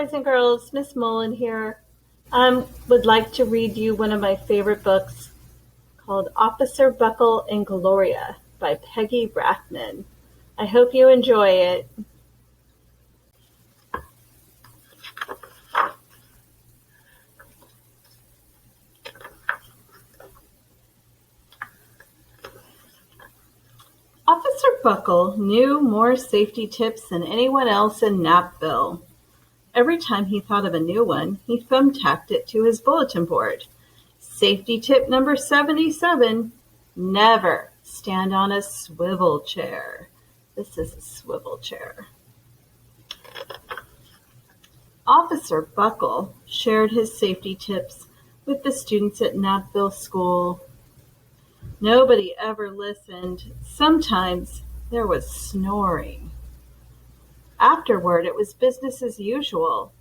Boys and girls, Miss Mullen here. Would like to read you one of my favorite books called Officer Buckle and Gloria by Peggy Rathman. I hope you enjoy it. Officer Buckle knew more safety tips than anyone else in Napville. Every time he thought of a new one, he thumbtacked it to his bulletin board. Safety tip number 77, never stand on a swivel chair. This is a swivel chair. Officer Buckle shared his safety tips with the students at Napville School. Nobody ever listened. Sometimes there was snoring. Afterward, it was business as usual.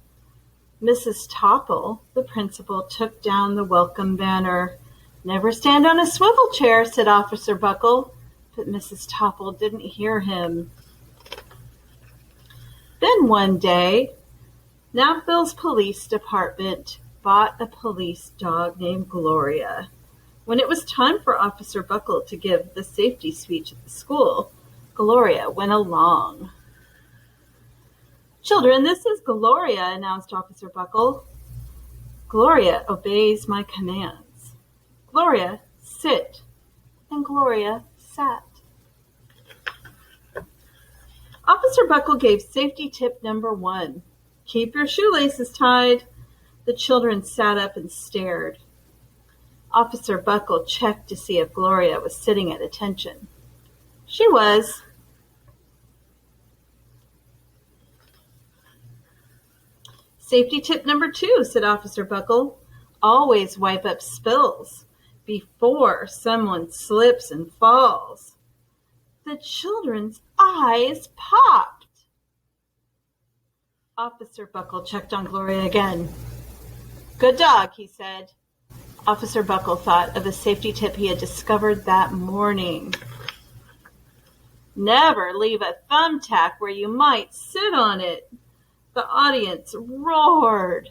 Mrs. Topple, the principal, took down the welcome banner. "Never stand on a swivel chair," said Officer Buckle, but Mrs. Topple didn't hear him. Then one day, Napville's police department bought a police dog named Gloria. When it was time for Officer Buckle to give the safety speech at the school, Gloria went along. "Children, this is Gloria," announced Officer Buckle. "Gloria obeys my commands. Gloria, sit." And Gloria sat. Officer Buckle gave safety tip number 1. Keep your shoelaces tied. The children sat up and stared. Officer Buckle checked to see if Gloria was sitting at attention. She was. "Safety tip number 2, said Officer Buckle. Always wipe up spills before someone slips and falls." The children's eyes popped. Officer Buckle checked on Gloria again. "Good dog," he said. Officer Buckle thought of a safety tip he had discovered that morning. "Never leave a thumbtack where you might sit on it." The audience roared.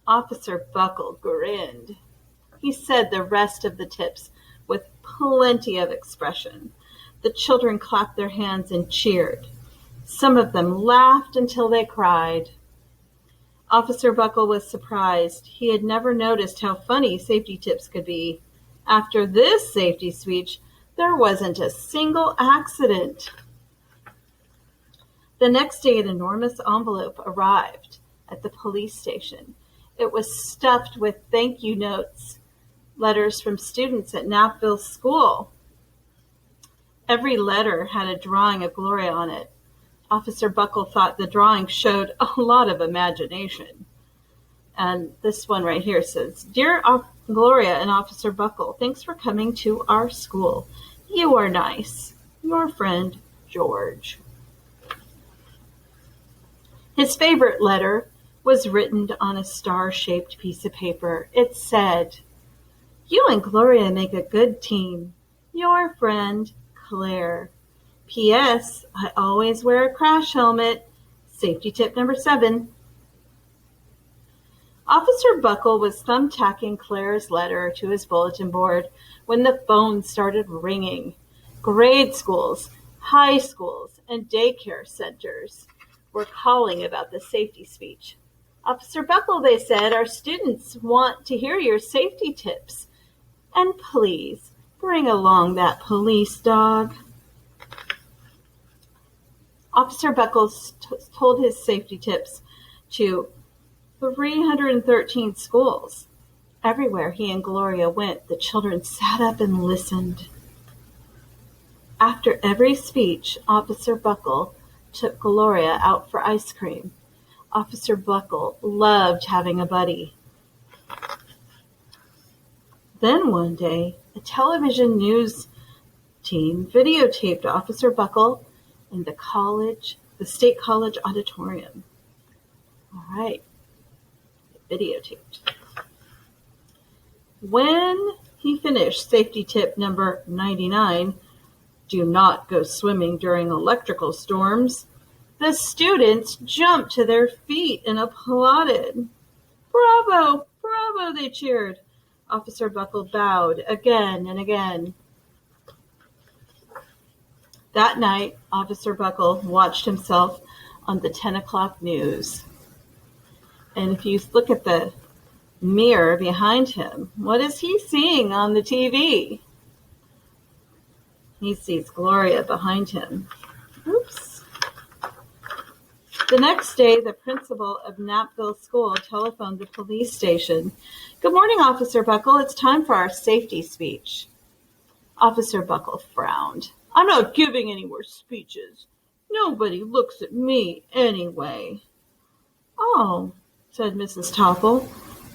Officer Buckle grinned. He said the rest of the tips with plenty of expression. The children clapped their hands and cheered. Some of them laughed until they cried. Officer Buckle was surprised. He had never noticed how funny safety tips could be. After this safety speech, there wasn't a single accident. The next day, an enormous envelope arrived at the police station. It was stuffed with thank you notes, letters from students at Napville School. Every letter had a drawing of Gloria on it. Officer Buckle thought the drawing showed a lot of imagination. And this one right here says, "Dear Gloria and Officer Buckle, thanks for coming to our school. You are nice. Your friend, George." His favorite letter was written on a star-shaped piece of paper. It said, "You and Gloria make a good team. Your friend, Claire. P.S. I always wear a crash helmet. Safety tip number 7. Officer Buckle was thumbtacking Claire's letter to his bulletin board when the phone started ringing. Grade schools, high schools, and daycare centers were calling about the safety speech. "Officer Buckle," they said, "our students want to hear your safety tips. And please, bring along that police dog." Officer Buckle told his safety tips to 313 schools. Everywhere he and Gloria went, the children sat up and listened. After every speech, Officer Buckle took Gloria out for ice cream. Officer Buckle loved having a buddy. Then one day, a television news team videotaped Officer Buckle in the State College auditorium. All right, videotaped. When he finished safety tip number 99, "Do not go swimming during electrical storms," The students jumped to their feet and applauded. "Bravo! Bravo!" they cheered. Officer Buckle bowed again and again. That night, Officer Buckle watched himself on the 10 o'clock news. And if you look at the mirror behind him, what is he seeing on the TV? He sees Gloria behind him. Oops. The next day, the principal of Knappville School telephoned the police station. "Good morning, Officer Buckle. It's time for our safety speech." Officer Buckle frowned. "I'm not giving any more speeches. Nobody looks at me anyway." "Oh," said Mrs. Topple.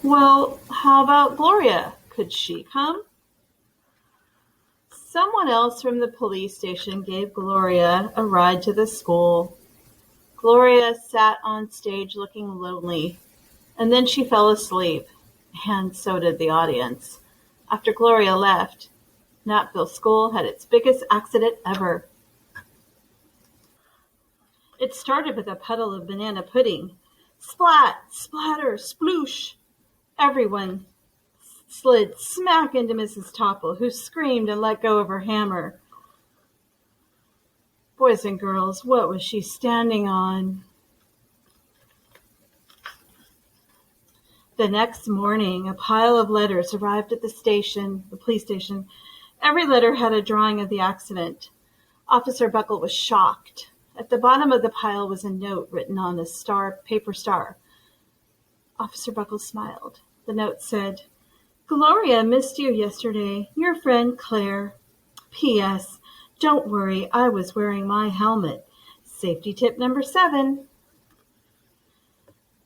"Well, how about Gloria? Could she come?" Someone else from the police station gave Gloria a ride to the school. Gloria sat on stage looking lonely, and then she fell asleep, and so did the audience. After Gloria left, Knappville School had its biggest accident ever. It started with a puddle of banana pudding. Splat, splatter, sploosh. Everyone slid smack into Mrs. Topple, who screamed and let go of her hammer. Boys and girls, what was she standing on? The next morning, a pile of letters arrived at the police station. Every letter had a drawing of the accident. Officer Buckle was shocked. At the bottom of the pile was a note written on a paper star. Officer Buckle smiled. The note said, "Gloria missed you yesterday. Your friend Claire. P.S. Don't worry, I was wearing my helmet. Safety tip number 7.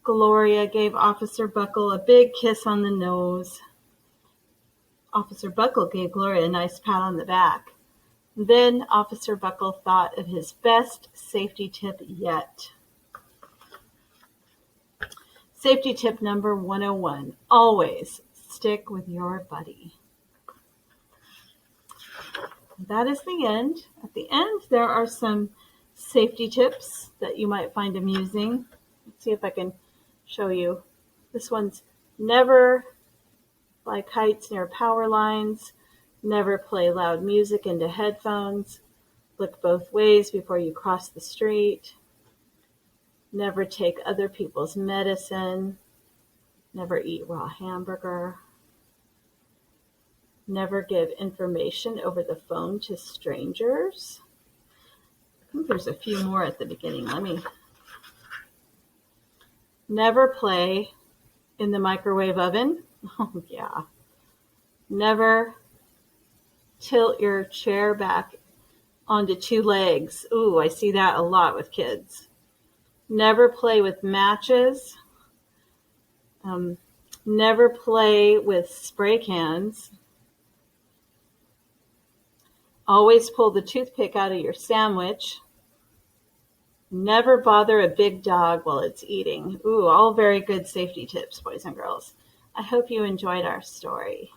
Gloria gave Officer Buckle a big kiss on the nose. Officer Buckle gave Gloria a nice pat on the back. Then Officer Buckle thought of his best safety tip yet. Safety tip number 101. Always stick with your buddy. That is the end. At the end, there are some safety tips that you might find amusing. Let's see if I can show you. This one's never fly kites near power lines, never play loud music into headphones, look both ways before you cross the street, never take other people's medicine, never eat raw hamburger, never give information over the phone to strangers. I think there's a few more at the beginning. Never play in the microwave oven. Oh, yeah. Never tilt your chair back onto 2 legs. Ooh, I see that a lot with kids. Never play with matches. Never play with spray cans. Always pull the toothpick out of your sandwich. Never bother a big dog while it's eating. Ooh, all very good safety tips, boys and girls. I hope you enjoyed our story.